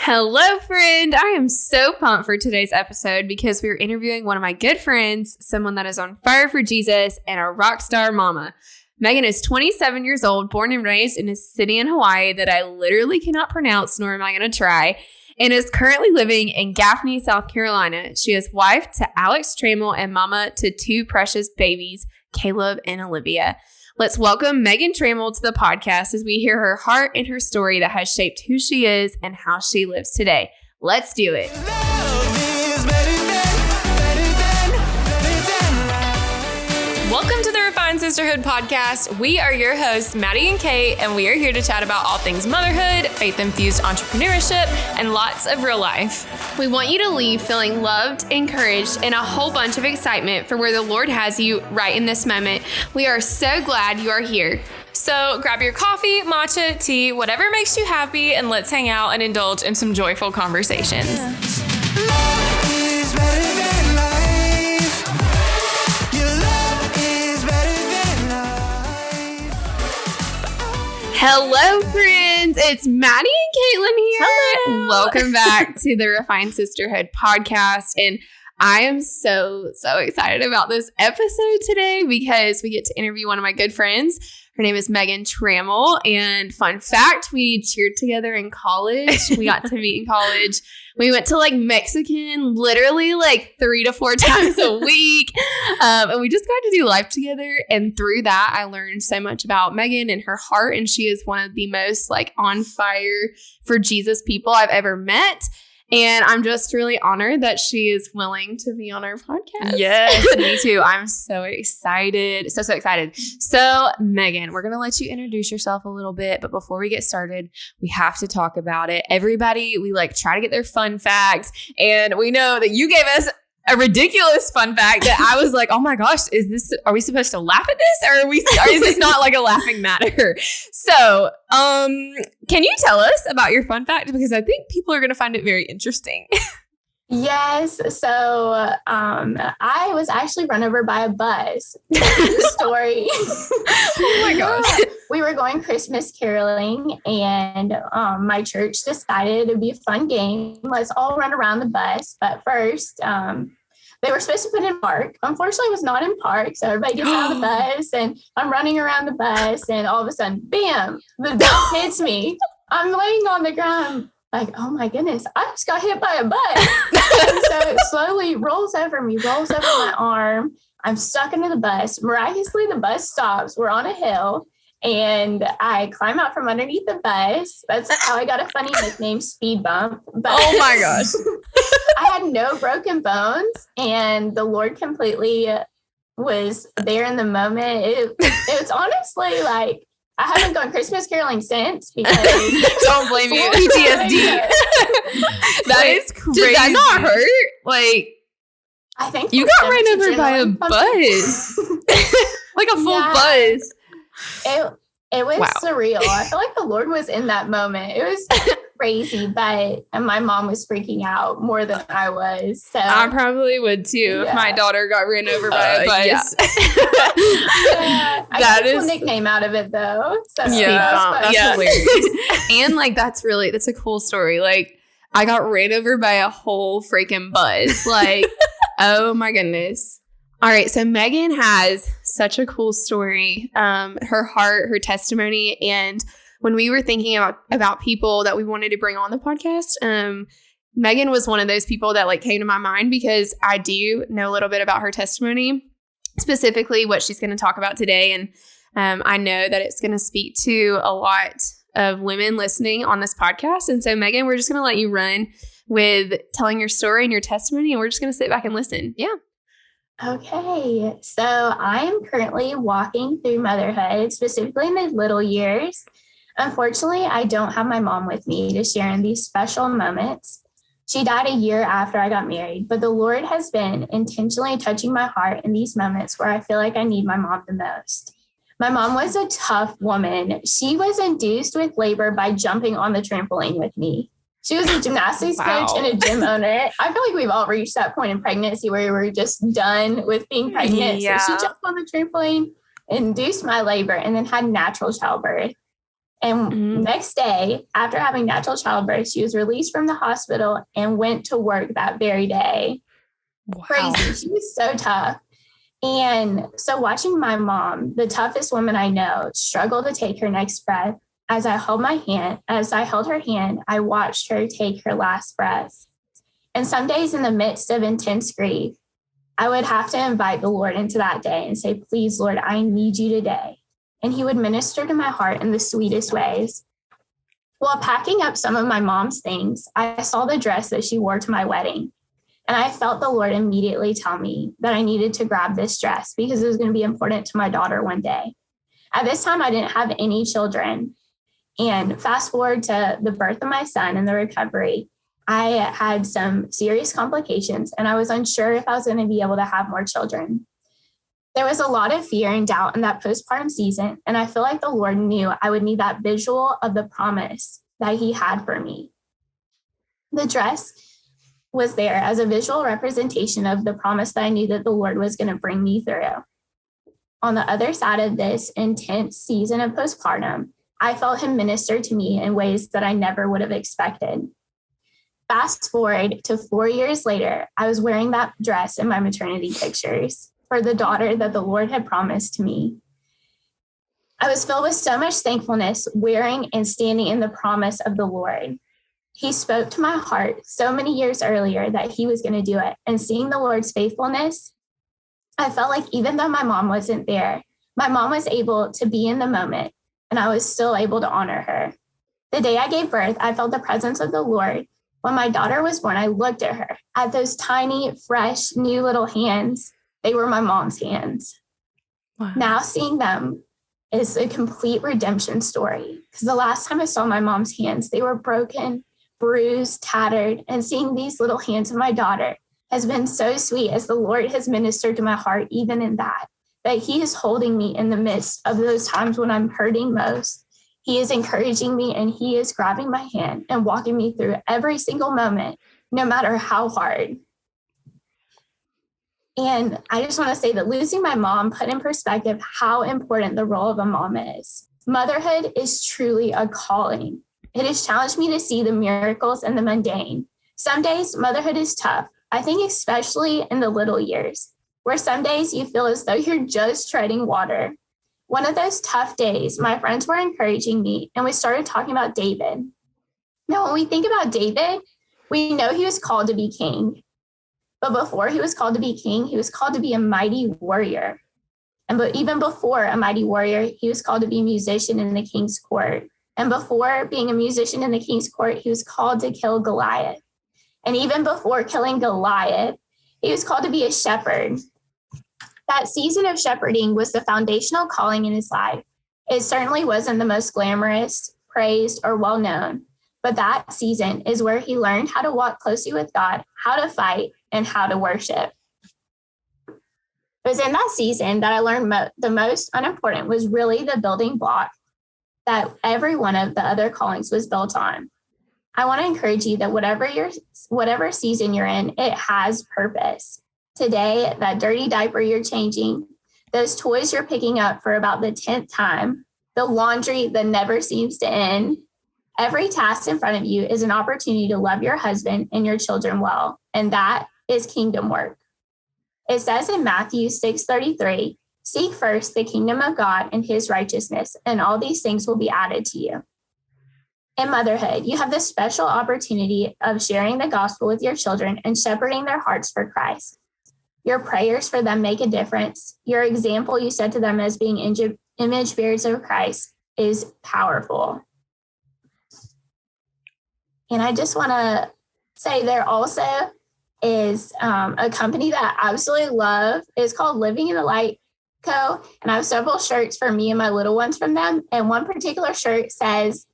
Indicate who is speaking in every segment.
Speaker 1: Hello, friend. I am so pumped for today's episode because we're interviewing one of my good friends, someone that is on fire for Jesus and a rock star mama. Megan is 27 years old, born and raised in a city in Hawaii that I literally cannot pronounce, nor am I going to try, and is currently living in Gaffney, South Carolina. She is wife to Alex Trammell and mama to two precious babies, Caleb and Olivia. Let's welcome Megan Trammell to the podcast as we hear her heart and her story that has shaped who she is and how she lives today. Let's do it. Welcome to the Refined Sisterhood podcast. We are your hosts, Maddie and Kate, and we are here to chat about all things motherhood, faith-infused entrepreneurship, and lots of real life. We want you to leave feeling loved, encouraged, and a whole bunch of excitement for where the Lord has you right in this moment. We are so glad you are here. So grab your coffee, matcha, tea, whatever makes you happy, and let's hang out and indulge in some joyful conversations. Hello, friends. It's Maddie and Kaitlin here.
Speaker 2: Hello.
Speaker 1: Welcome back to the Refined Sisterhood podcast. And I am so excited about this episode today because we get to interview one of my good friends. Her name is Megan Trammell. And fun fact, we cheered together in college. We got to meet in college. We went to Mexican literally 3 to 4 times a week. And we just got to do life together. And through that, I learned so much about Megan and her heart. And she is one of the most on fire for Jesus people I've ever met. And I'm just really honored that she is willing to be on our podcast.
Speaker 2: Yes, me too. I'm so excited. So excited. So, Megan, we're going to let you introduce yourself a little bit. But before we get started, we have to talk about it. Everybody, we try to get their fun facts. And we know that you gave us a ridiculous fun fact that I was like, oh my gosh, are we supposed to laugh at this? Or is this not a laughing matter? So, can you tell us about your fun fact? Because I think people are going to find it very interesting.
Speaker 3: Yes. So, I was actually run over by a bus. Story.
Speaker 2: Oh my gosh.
Speaker 3: We were going Christmas caroling and my church decided it'd be a fun game. Let's all run around the bus. But first, they were supposed to put in park. Unfortunately, it was not in park. So everybody gets out of the bus and I'm running around the bus and all of a sudden, bam, the bus hits me. I'm laying on the ground. Oh my goodness, I just got hit by a bus. So it slowly rolls over my arm. I'm stuck into the bus. Miraculously, the bus stops. We're on a hill and I climb out from underneath the bus. That's how I got a funny nickname, Speed Bump. But
Speaker 2: oh my gosh.
Speaker 3: I had no broken bones and the Lord completely was there in the moment. It's honestly I haven't gone Christmas caroling since because
Speaker 2: don't blame you. PTSD. That is crazy.
Speaker 1: Did that not hurt?
Speaker 3: I think
Speaker 1: you got ran over by a bus. A full bus.
Speaker 3: It was
Speaker 1: wow.
Speaker 3: surreal. I feel like the Lord was in that moment. It was crazy, but my mom was freaking out more than I was. So
Speaker 1: I probably would too if my daughter got ran over by a bus.
Speaker 3: Yeah. I got a nickname out of it though. So
Speaker 2: that's
Speaker 1: hilarious. And that's a cool story. I got ran over by a whole freaking bus. Oh my goodness. All right, so Megan has such a cool story, her heart, her testimony, and when we were thinking about people that we wanted to bring on the podcast, Megan was one of those people that came to my mind because I do know a little bit about her testimony, specifically what she's going to talk about today, and I know that it's going to speak to a lot of women listening on this podcast, and so Megan, we're just going to let you run with telling your story and your testimony, and we're just going to sit back and listen.
Speaker 2: Yeah.
Speaker 3: Okay, so I am currently walking through motherhood, specifically in the little years. Unfortunately, I don't have my mom with me to share in these special moments. She died a year after I got married, but the Lord has been intentionally touching my heart in these moments where I feel like I need my mom the most. My mom was a tough woman. She was induced with labor by jumping on the trampoline with me. She was a gymnastics coach and a gym owner. I feel like we've all reached that point in pregnancy where we're just done with being pregnant. Yeah. So she jumped on the trampoline, induced my labor, and then had natural childbirth. And next day, after having natural childbirth, she was released from the hospital and went to work that very day.
Speaker 2: Wow.
Speaker 3: Crazy. She was so tough. And so watching my mom, the toughest woman I know, struggle to take her next breath, as I held her hand, I watched her take her last breath. And some days in the midst of intense grief, I would have to invite the Lord into that day and say, please, Lord, I need you today. And he would minister to my heart in the sweetest ways. While packing up some of my mom's things, I saw the dress that she wore to my wedding. And I felt the Lord immediately tell me that I needed to grab this dress because it was going to be important to my daughter one day. At this time, I didn't have any children. And fast forward to the birth of my son and the recovery, I had some serious complications and I was unsure if I was going to be able to have more children. There was a lot of fear and doubt in that postpartum season. And I feel like the Lord knew I would need that visual of the promise that he had for me. The dress was there as a visual representation of the promise that I knew that the Lord was going to bring me through. On the other side of this intense season of postpartum, I felt him minister to me in ways that I never would have expected. Fast forward to 4 years later, I was wearing that dress in my maternity pictures for the daughter that the Lord had promised to me. I was filled with so much thankfulness, wearing and standing in the promise of the Lord. He spoke to my heart so many years earlier that he was going to do it. And seeing the Lord's faithfulness, I felt like even though my mom wasn't there, my mom was able to be in the moment and I was still able to honor her. The day I gave birth, I felt the presence of the Lord. When my daughter was born, I looked at her, at those tiny, fresh, new little hands. They were my mom's hands. Wow. Now seeing them is a complete redemption story because the last time I saw my mom's hands, they were broken, bruised, tattered, and seeing these little hands of my daughter has been so sweet as the Lord has ministered to my heart, even in that he is holding me in the midst of those times when I'm hurting most. He is encouraging me and he is grabbing my hand and walking me through every single moment, no matter how hard. And I just want to say that losing my mom put in perspective how important the role of a mom is. Motherhood is truly a calling. It has challenged me to see the miracles and the mundane. Some days motherhood is tough. I think especially in the little years, where some days you feel as though you're just treading water. One of those tough days, my friends were encouraging me and we started talking about David. Now, when we think about David, we know he was called to be king. But before he was called to be king, he was called to be a mighty warrior. But even before a mighty warrior, he was called to be a musician in the king's court. And before being a musician in the king's court, he was called to kill Goliath. And even before killing Goliath, he was called to be a shepherd. That season of shepherding was the foundational calling in his life. It certainly wasn't the most glamorous, praised, or well-known, but that season is where he learned how to walk closely with God, how to fight, and how to worship. It was in that season that I learned the most unimportant was really the building block that every one of the other callings was built on. I want to encourage you that whatever season you're in, it has purpose. Today, that dirty diaper you're changing, those toys you're picking up for about the 10th time, the laundry that never seems to end, every task in front of you is an opportunity to love your husband and your children well, and that is kingdom work. It says in Matthew 6:33, seek first the kingdom of God and his righteousness, and all these things will be added to you. In motherhood, you have the special opportunity of sharing the gospel with your children and shepherding their hearts for Christ. Your prayers for them make a difference. Your example you set to them as being image bearers of Christ is powerful. And I just want to say there also is a company that I absolutely love. It's called Living in the Light Co. And I have several shirts for me and my little ones from them. And one particular shirt says,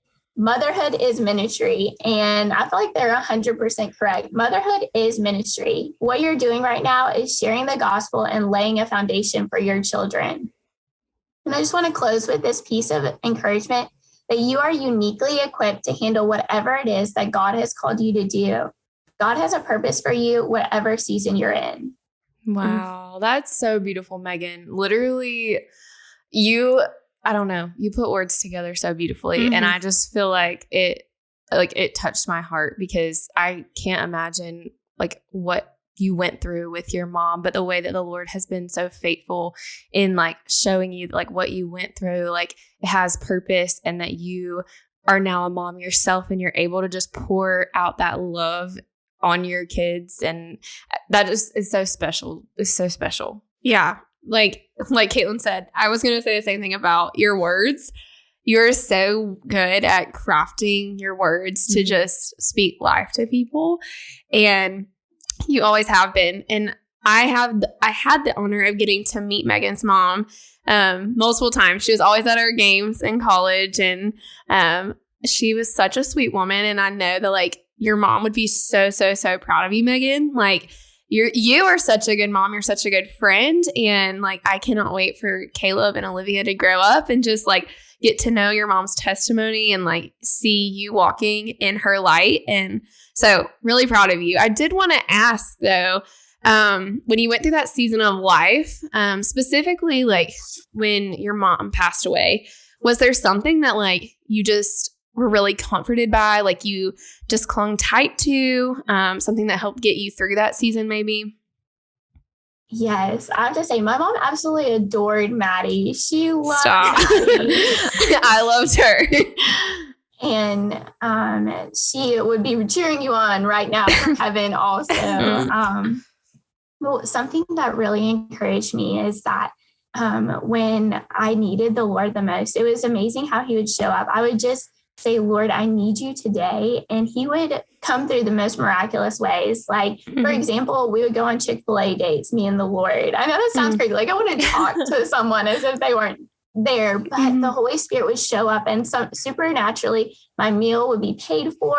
Speaker 3: Motherhood is ministry. And I feel like they're 100% correct. Motherhood is ministry. What you're doing right now is sharing the gospel and laying a foundation for your children. And I just want to close with this piece of encouragement that you are uniquely equipped to handle whatever it is that God has called you to do. God has a purpose for you, whatever season you're in.
Speaker 2: Wow. That's so beautiful, Megan. Literally, you I don't know. You put words together so beautifully. And I just feel like it touched my heart because I can't imagine like what you went through with your mom, but the way that the Lord has been so faithful in like showing you like what you went through, like it has purpose, and that you are now a mom yourself and you're able to just pour out that love on your kids. And that just is so special. It's so special.
Speaker 1: Yeah. Like Kaitlin said, I was going to say the same thing about your words. You're so good at crafting your words to just speak life to people. And you always have been. And I had the honor of getting to meet Megan's mom multiple times. She was always at our games in college, and she was such a sweet woman. And I know that like your mom would be so, so, so proud of you, Megan. Like you are such a good mom. You're such a good friend. And like, I cannot wait for Caleb and Olivia to grow up and just like get to know your mom's testimony and like see you walking in her light. And so really proud of you. I did want to ask though, when you went through that season of life, specifically like when your mom passed away, was there something that like you just were really comforted by, like you just clung tight to, something that helped get you through that season maybe?
Speaker 3: Yes, I have to say, my mom absolutely adored Maddie. She loved Maddie.
Speaker 1: I loved her.
Speaker 3: And she would be cheering you on right now from heaven also. Well, something that really encouraged me is that when I needed the Lord the most, it was amazing how he would show up. I would just say, Lord, I need you today. And he would come through the most miraculous ways. Like, for example, we would go on Chick-fil-A dates, me and the Lord. I know that sounds crazy. Like I want to talk to someone as if they weren't there, but the Holy Spirit would show up, and supernaturally my meal would be paid for,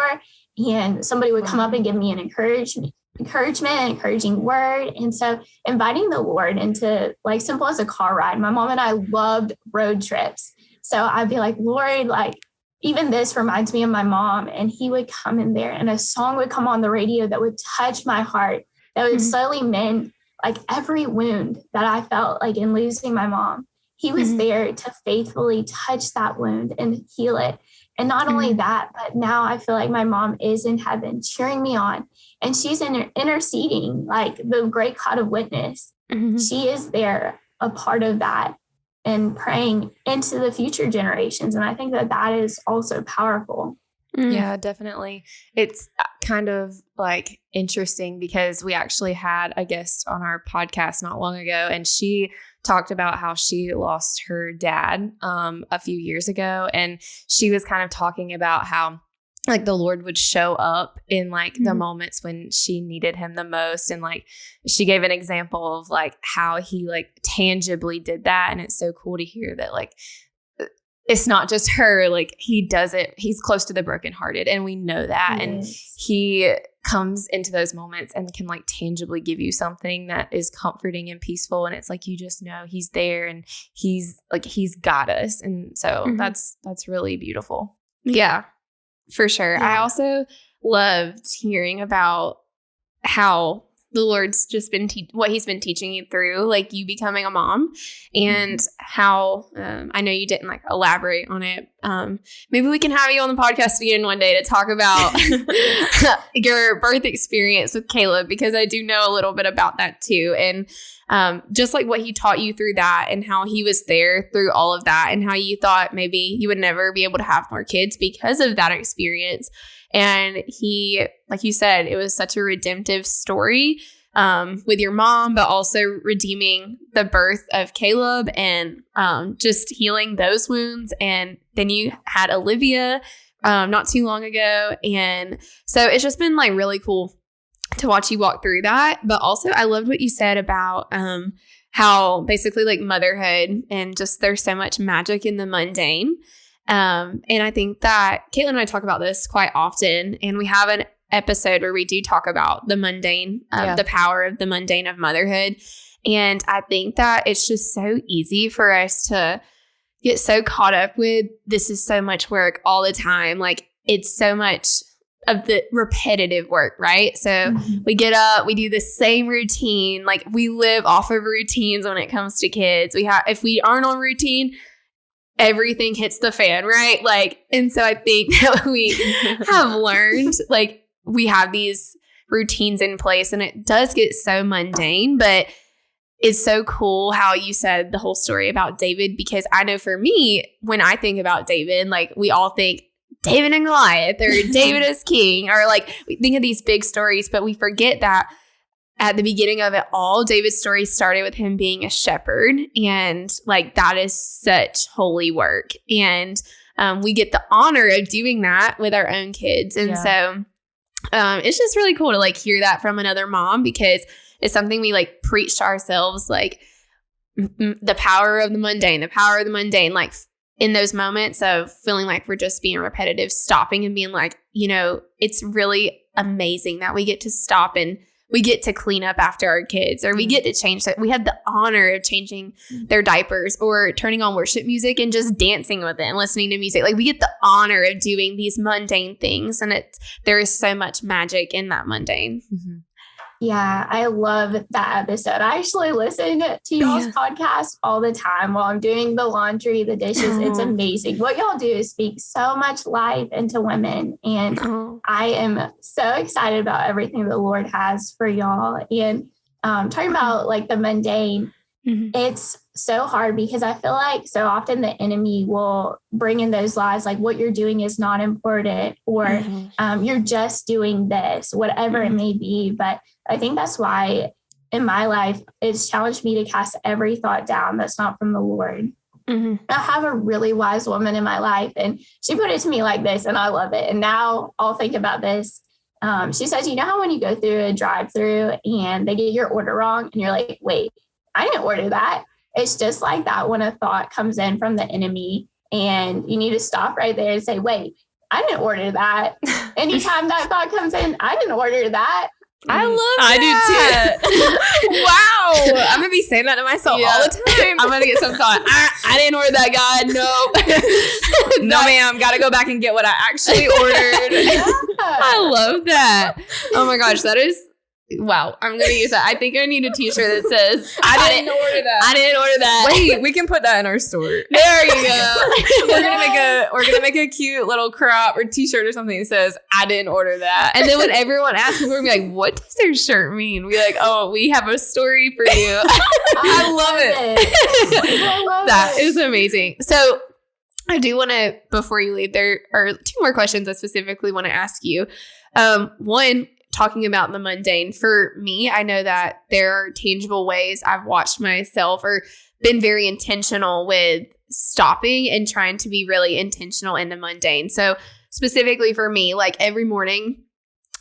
Speaker 3: and somebody would come up and give me an encouraging word. And so inviting the Lord into like simple as a car ride. My mom and I loved road trips. So I'd be like, Lord, like even this reminds me of my mom. And he would come in there and a song would come on the radio that would touch my heart, that would slowly mend like every wound that I felt like in losing my mom. He was there to faithfully touch that wound and heal it. And not only that, but now I feel like my mom is in heaven cheering me on, and she's interceding like the great cloud of witness. She is there, a part of that, and praying into the future generations. And I think that that is also powerful.
Speaker 2: Yeah, definitely. It's kind of like interesting because we actually had a guest on our podcast not long ago, and she talked about how she lost her dad a few years ago. And she was kind of talking about how like the Lord would show up in like the moments when she needed him the most. And like she gave an example of like how he like tangibly did that. And it's so cool to hear that like it's not just her, like he does it. He's close to the brokenhearted, and we know that. Yes. And he comes into those moments and can like tangibly give you something that is comforting and peaceful. And it's like, you just know he's there and he's got us. And so that's really beautiful.
Speaker 1: Yeah, for sure. Yeah. I also loved hearing about how the Lord's just been what he's been teaching you through, like you becoming a mom, and how I know you didn't like elaborate on it. Maybe we can have you on the podcast again one day to talk about your birth experience with Caleb, because I do know a little bit about that too. And just like what he taught you through that, and how he was there through all of that, and how you thought maybe you would never be able to have more kids because of that experience. And he, like you said, it was such a redemptive story with your mom, but also redeeming the birth of Caleb and just healing those wounds. And then you had Olivia not too long ago. And so it's just been like really cool to watch you walk through that. But also I loved what you said about how basically like motherhood and just there's so much magic in the mundane. And I think that Kaitlin and I talk about this quite often, and we have an episode where we do talk about the mundane, the power of the mundane of motherhood. And I think that it's just so easy for us to get so caught up with, this is so much work all the time. Like it's so much of the repetitive work, right? So we get up, we do the same routine. Like we live off of routines when it comes to kids. If we aren't on routine, everything hits the fan, right? Like, and so I think that we have learned, like, we have these routines in place, and it does get so mundane, but it's so cool how you said the whole story about David, because I know for me, when I think about David, like, we all think David and Goliath or David as king, or like we think of these big stories, but we forget that at the beginning of it all, David's story started with him being a shepherd, and like that is such holy work. And we get the honor of doing that with our own kids. And so it's just really cool to like hear that from another mom, because it's something we like preach to ourselves, like the power of the mundane, like in those moments of feeling like we're just being repetitive, stopping and being like, you know, it's really amazing that we get to stop and we get to clean up after our kids, or we get to change that. We had the honor of changing their diapers or turning on worship music and just dancing with it and listening to music. Like, we get the honor of doing these mundane things, and there is so much magic in that mundane.
Speaker 2: Mm-hmm.
Speaker 3: Yeah, I love that episode. I actually listen to y'all's podcast all the time while I'm doing the laundry, the dishes. It's amazing. What y'all do is speak so much life into women. And I am so excited about everything the Lord has for y'all. And talking about like the mundane, it's so hard, because I feel like so often the enemy will bring in those lies, like what you're doing is not important, or you're just doing this, whatever it may be. But I think that's why in my life, it's challenged me to cast every thought down that's not from the Lord. I have a really wise woman in my life, and she put it to me like this, and I love it. And now I'll think about this. She says, you know how when you go through a drive-through and they get your order wrong and you're like, wait, I didn't order that. It's just like that when a thought comes in from the enemy, and you need to stop right there and say, wait, I didn't order that. Anytime that thought comes in, I didn't order that.
Speaker 2: I love that.
Speaker 1: I do too.
Speaker 2: Wow. I'm going to be saying that to myself all the time.
Speaker 1: I'm going to get some thought. I didn't order that, God. No.
Speaker 2: No, ma'am. Got to go back and get what I actually ordered.
Speaker 1: I love that. Oh my gosh. That is, wow. I'm going to use that. I think I need a t-shirt that says, I didn't order that. I didn't order that.
Speaker 2: Wait, we can put that in our store.
Speaker 1: There you go.
Speaker 2: We're gonna make a cute little crop or t-shirt or something that says, I didn't order that.
Speaker 1: And then when everyone asks, we're gonna be like, what does their shirt mean? We're like, oh, we have a story for you.
Speaker 2: I love it.
Speaker 1: That is amazing. So I do want to, before you leave, there are 2 more questions I specifically want to ask you. One, talking about the mundane. For me, I know that there are tangible ways I've watched myself or been very intentional with stopping and trying to be really intentional in the mundane. So specifically for me, like every morning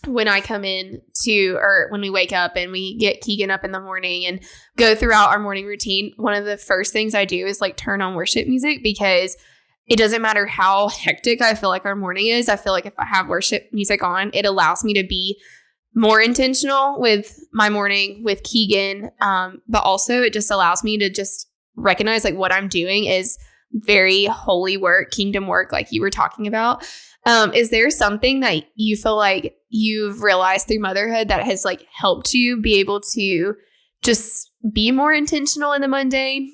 Speaker 1: when I come in or when we wake up and we get Keegan up in the morning and go throughout our morning routine, one of the first things I do is like turn on worship music, because it doesn't matter how hectic I feel like our morning is. I feel like if I have worship music on, it allows me to be more intentional with my morning with Keegan. But also it just allows me to just recognize like what I'm doing is very holy work, kingdom work, like you were talking about. Is there something that you feel like you've realized through motherhood that has like helped you be able to just be more intentional in the mundane?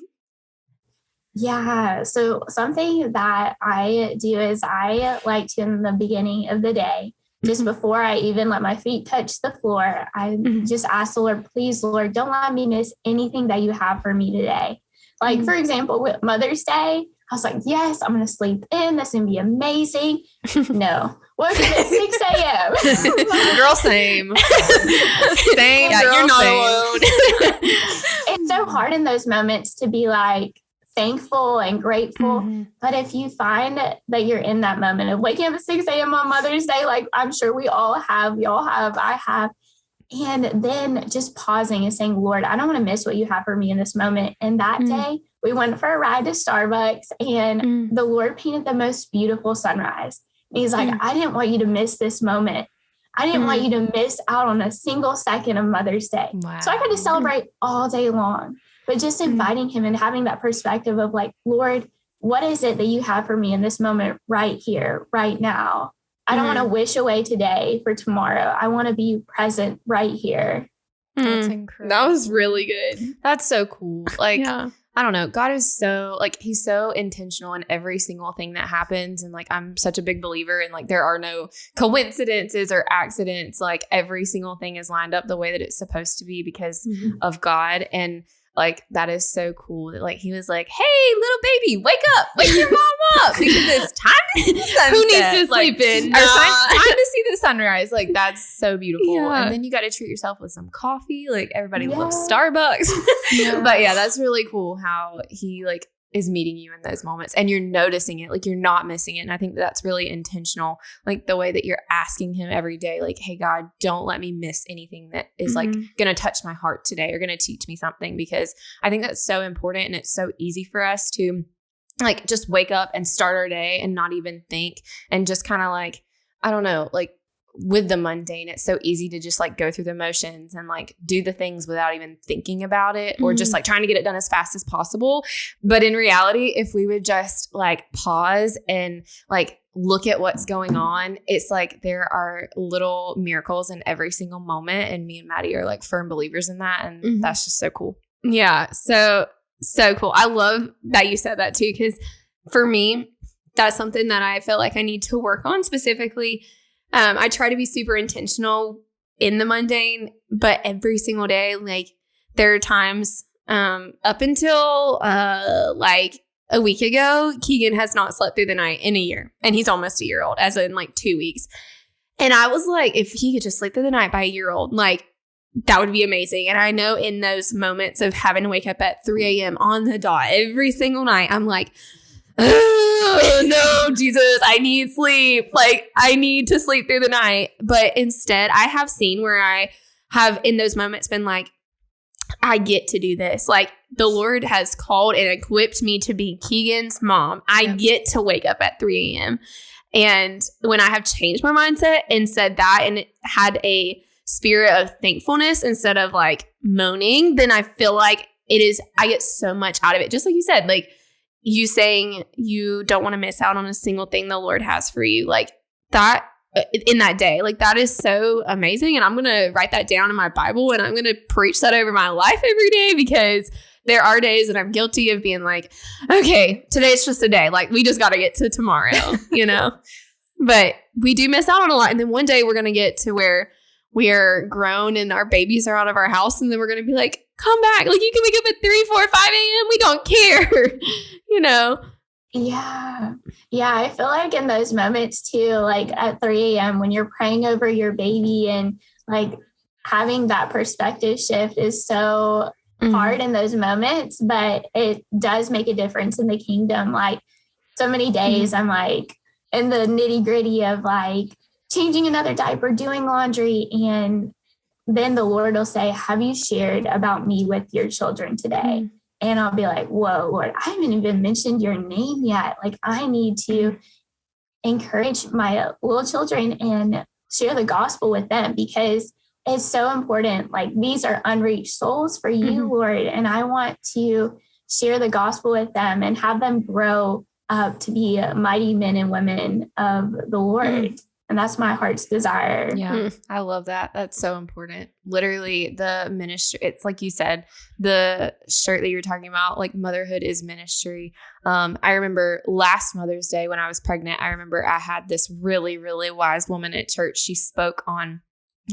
Speaker 3: Yeah. So something that I do is I like to, in the beginning of the day, just before I even let my feet touch the floor, I just ask the Lord, please, Lord, don't let me miss anything that you have for me today. Like, for example, with Mother's Day, I was like, yes, I'm going to sleep in. That's going to be amazing. No. What if it's 6 a.m.?
Speaker 2: Girl, same. Same.
Speaker 1: Yeah,
Speaker 2: girl,
Speaker 1: you're not
Speaker 2: same.
Speaker 1: alone.
Speaker 3: It's so hard in those moments to be like thankful and grateful. But if you find that you're in that moment of waking up at 6 a.m. on Mother's Day, like I'm sure we all have, y'all have, I have, and then just pausing and saying, Lord, I don't want to miss what you have for me in this moment. And that day we went for a ride to Starbucks, and the Lord painted the most beautiful sunrise. And he's like, I didn't want you to miss this moment. I didn't want you to miss out on a single second of Mother's Day. Wow. So I got to celebrate all day long, but just inviting him and having that perspective of like, Lord, what is it that you have for me in this moment right here, right now? I don't want to wish away today for tomorrow. I want to be present right here.
Speaker 2: That's incredible.
Speaker 1: That was really good.
Speaker 2: That's so cool. Like, I don't know. God is so like, he's so intentional in every single thing that happens. And like, I'm such a big believer in like, there are no coincidences or accidents. Like every single thing is lined up the way that it's supposed to be because of God. And like, that is so cool that like, he was like, hey, little baby, wake up, wake your mom up because it's time to see the sunset.
Speaker 1: Who needs to sleep in?
Speaker 2: Or time to see the sunrise. Like, that's so beautiful.
Speaker 1: Yeah.
Speaker 2: And then you got to treat yourself with some coffee. Like everybody loves Starbucks. But yeah, that's really cool how he like is meeting you in those moments and you're noticing it, like you're not missing it. And I think that's really intentional, like the way that you're asking him every day, like, hey, God, don't let me miss anything that is like going to touch my heart today or going to teach me something, because I think that's so important. And it's so easy for us to like just wake up and start our day and not even think and just kind of like, I don't know, like with the mundane, it's so easy to just like go through the motions and like do the things without even thinking about it or just like trying to get it done as fast as possible. But in reality, if we would just like pause and like look at what's going on, it's like there are little miracles in every single moment. And me and Maddie are like firm believers in that. And that's just so cool.
Speaker 1: Yeah. So cool. I love that you said that too, because for me, that's something that I feel like I need to work on specifically. I try to be super intentional in the mundane, but every single day, like there are times up until like a week ago, Keegan has not slept through the night in a year, and he's almost a year old, as in like 2 weeks. And I was like, if he could just sleep through the night by a year old, like that would be amazing. And I know in those moments of having to wake up at 3 a.m. on the dot every single night, I'm like, oh no, Jesus, I need sleep. Like I need to sleep through the night. But instead I have seen where I have in those moments been like, I get to do this. Like the Lord has called and equipped me to be Keegan's mom. I get to wake up at 3 a.m. And when I have changed my mindset and said that and it had a spirit of thankfulness instead of like moaning, then I feel like I get so much out of it. Just like you said, like you saying you don't want to miss out on a single thing the Lord has for you, like that in that day, like that is so amazing. And I'm going to write that down in my Bible and I'm going to preach that over my life every day, because there are days that I'm guilty of being like, okay, today's just a day. Like we just got to get to tomorrow, you know, but we do miss out on a lot. And then one day we're going to get to where we are grown and our babies are out of our house. And then we're going to be like, come back. Like you can wake up at 3, 4, 5 a.m. We don't care, you know?
Speaker 3: Yeah. Yeah. I feel like in those moments too, like at 3 a.m. when you're praying over your baby and like having that perspective shift is so hard in those moments, but it does make a difference in the kingdom. Like so many days I'm like in the nitty gritty of like changing another diaper, doing laundry, and then the Lord will say, have you shared about me with your children today? And I'll be like, whoa, Lord, I haven't even mentioned your name yet. Like I need to encourage my little children and share the gospel with them, because it's so important. Like these are unreached souls for you, Lord. And I want to share the gospel with them and have them grow up to be mighty men and women of the Lord. And that's my heart's desire.
Speaker 2: Yeah, I love that. That's so important. Literally, the ministry, it's like you said, the shirt that you were talking about, like motherhood is ministry. I remember last Mother's Day when I was pregnant, I remember I had this really, really wise woman at church. She spoke on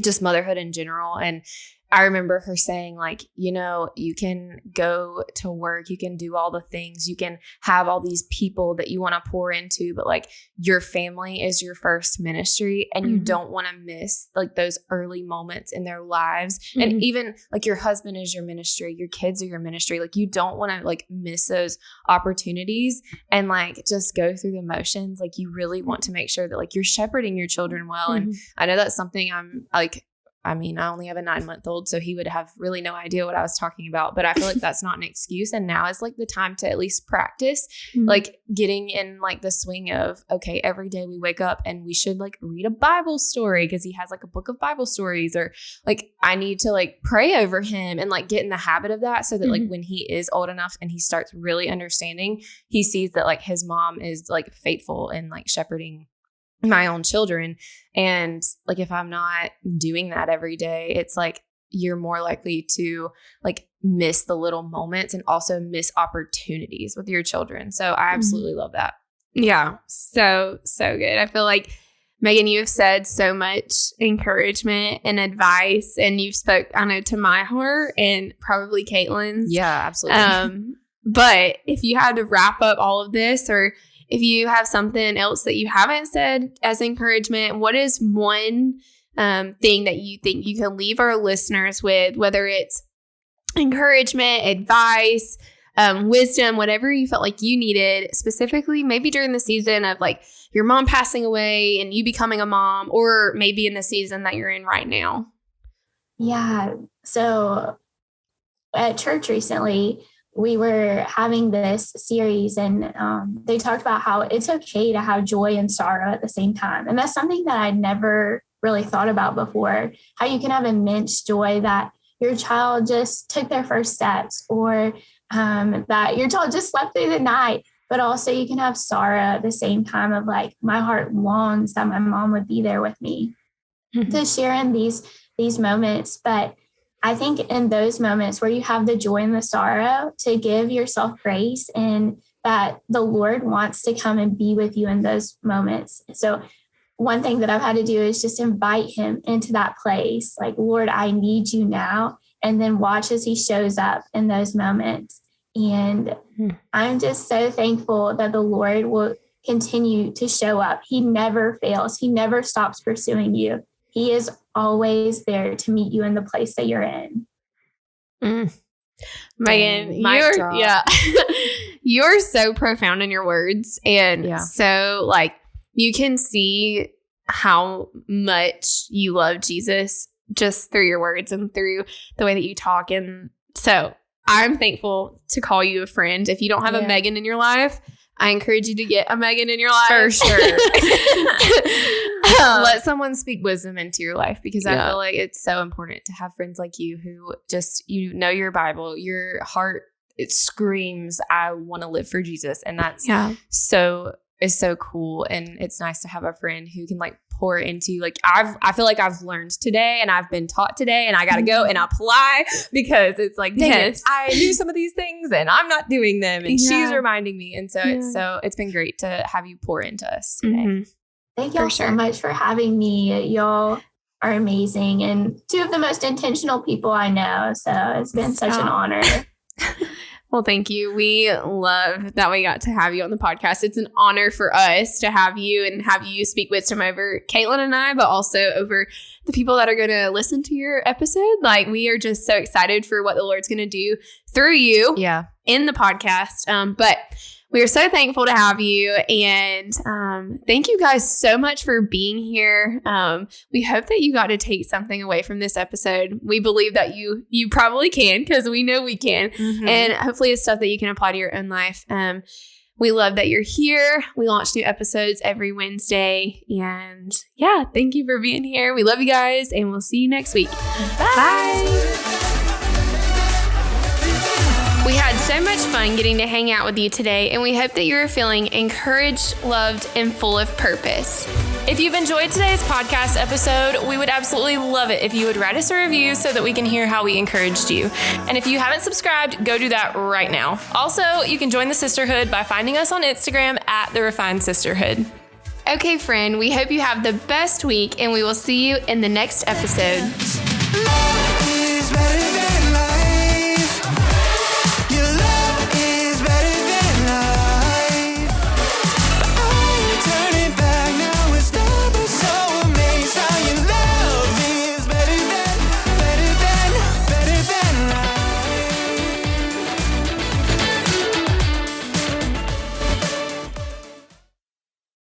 Speaker 2: just motherhood in general. And I remember her saying like, you know, you can go to work, you can do all the things, you can have all these people that you want to pour into, but like your family is your first ministry, and you don't want to miss like those early moments in their lives. And even like your husband is your ministry, your kids are your ministry. Like you don't want to like miss those opportunities and like just go through the motions. Like you really want to make sure that like you're shepherding your children well. And I know that's something I'm like, I mean, I only have a 9-month-old, so he would have really no idea what I was talking about, but I feel like that's not an excuse. And now is like the time to at least practice, like getting in like the swing of, okay, every day we wake up and we should like read a Bible story because he has like a book of Bible stories, or like I need to like pray over him and like get in the habit of that, so that like when he is old enough and he starts really understanding, he sees that like his mom is like faithful in like shepherding my own children. And like if I'm not doing that every day, it's like you're more likely to like miss the little moments and also miss opportunities with your children. So I absolutely love that.
Speaker 1: Yeah. So good. I feel like, Megan, you have said so much encouragement and advice, and you've spoke, I know, to my heart and probably Kaitlin's.
Speaker 2: Yeah, absolutely.
Speaker 1: But if you had to wrap up all of this, or if you have something else that you haven't said as encouragement, what is one thing that you think you can leave our listeners with, whether it's encouragement, advice, wisdom, whatever you felt like you needed, specifically maybe during the season of like your mom passing away and you becoming a mom, or maybe in the season that you're in right now?
Speaker 3: Yeah. So at church recently, we were having this series, and they talked about how it's okay to have joy and sorrow at the same time. And that's something that I'd never really thought about before, how you can have immense joy that your child just took their first steps, or that your child just slept through the night. But also you can have sorrow at the same time of like, my heart longs that my mom would be there with me to share in these moments. But I think in those moments where you have the joy and the sorrow, to give yourself grace, and that the Lord wants to come and be with you in those moments. So one thing that I've had to do is just invite him into that place. Like, Lord, I need you now. And then watch as he shows up in those moments. And I'm just so thankful that the Lord will continue to show up. He never fails. He never stops pursuing you. He is always there to meet you in the place that you're in.
Speaker 1: Megan, you're so profound in your words. And so like, you can see how much you love Jesus just through your words and through the way that you talk. And so I'm thankful to call you a friend. If you don't have a Megan in your life, I encourage you to get a Megan in your life.
Speaker 2: For sure. Let someone speak wisdom into your life, because I feel like it's so important to have friends like you who just, you know, your Bible, your heart, it screams, I want to live for Jesus. And that's is so cool. And it's nice to have a friend who can like pour into, like, I feel like I've learned today and I've been taught today, and I got to go and apply, because it's like, I knew some of these things and I'm not doing them, and she's reminding me. And so it's been great to have you pour into us today.
Speaker 3: Thank y'all so much for having me. Y'all are amazing and two of the most intentional people I know. So it's been such an honor.
Speaker 1: Well, thank you. We love that we got to have you on the podcast. It's an honor for us to have you and have you speak wisdom over Kaitlin and I, but also over the people that are going to listen to your episode. Like, we are just so excited for what the Lord's going to do through you in the podcast. But we are so thankful to have you. And thank you guys so much for being here. We hope that you got to take something away from this episode. We believe that you probably can, because we know we can. And hopefully it's stuff that you can apply to your own life. We love that you're here. We launch new episodes every Wednesday. And thank you for being here. We love you guys, and we'll see you next week. Bye. We had so much fun getting to hang out with you today, and we hope that you are feeling encouraged, loved, and full of purpose.
Speaker 2: If you've enjoyed today's podcast episode, we would absolutely love it if you would write us a review so that we can hear how we encouraged you. And if you haven't subscribed, go do that right now. Also, you can join the sisterhood by finding us on Instagram at The Refined Sisterhood.
Speaker 1: Okay, friend, we hope you have the best week, and we will see you in the next episode.